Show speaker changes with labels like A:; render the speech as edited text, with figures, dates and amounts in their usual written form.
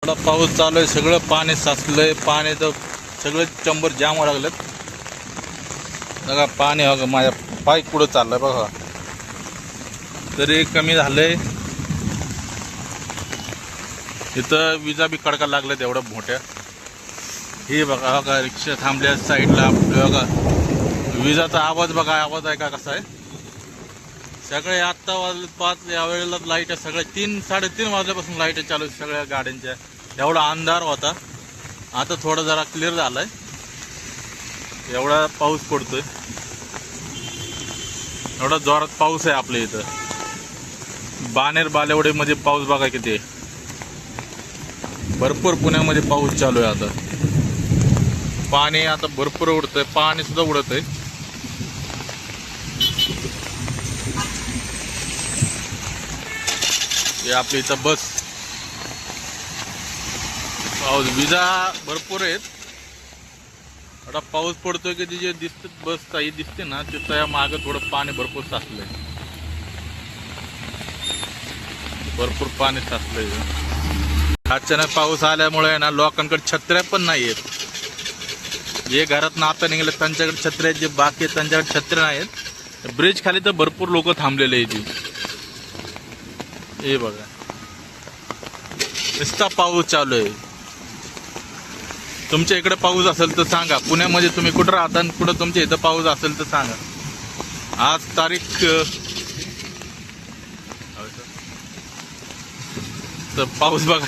A: थोडा पाऊस चालू आहे, सगळं पाणी साचलंय. पाणी तर सगळं चंबर जाम व्हायला लागलेत बघा. पाणी बघा माझ्या पाय कुठं चाललंय बघा, तरी कमी झालंय. इथं विजा बी कडका लागल्यात एवढ्या मोठ्या. हे बघा बघा रिक्षा थांबल्या साईडला. बघा विजाचा आवाज बघा, आवाज आहे का कसा आहे. सगळे आत्ता वाजले 5, या वेळेला लाईट आहे सगळ्या 3-3:30 वाजल्यापासून लाईट चालू आहे सगळ्या गाड्यांच्या. एवढा अंधार होता, आता थोडा जरा क्लिअर झालाय. एवढा पाऊस पडतोय, एवढा जोरात पाऊस आहे आपल्या इथं. बाणेर बालेवाडीमध्ये पाऊस बघा किती आहे. भरपूर पुण्यामध्ये पाऊस चालू आहे. आता पाणी आता भरपूर उडतंय, पाणी सुद्धा उडत आहे. हे आपल्या इथं बस पाऊस, विजा भरपूर आहेत. एवढा पाऊस पडतोय की जे दिसत बस काही दिसते ना, तिथं या मागं थोडं पाणी भरपूर साचलंय. भरपूर पाणी साचलंय. अचानक पाऊस आल्यामुळे ना लोकांकडे छत्र्या पण नाही आहेत. जे घरात आता निघाले त्यांच्याकडे छत्र्या आहेत, जे बाकी आहेत त्यांच्याकडे छत्र्या नाहीत. ब्रिज खाली तर भरपूर लोक थांबलेले आहेत. हे बघा नुसता पाऊस चालू आहे. तुमच्या इकडे पाऊस असेल तर सांगा. पुण्यामध्ये तुम्ही कुठं राहता आणि कुठं तुमच्या इथं पाऊस असेल तर सांगा. आज तारीख तर पाऊस बघा.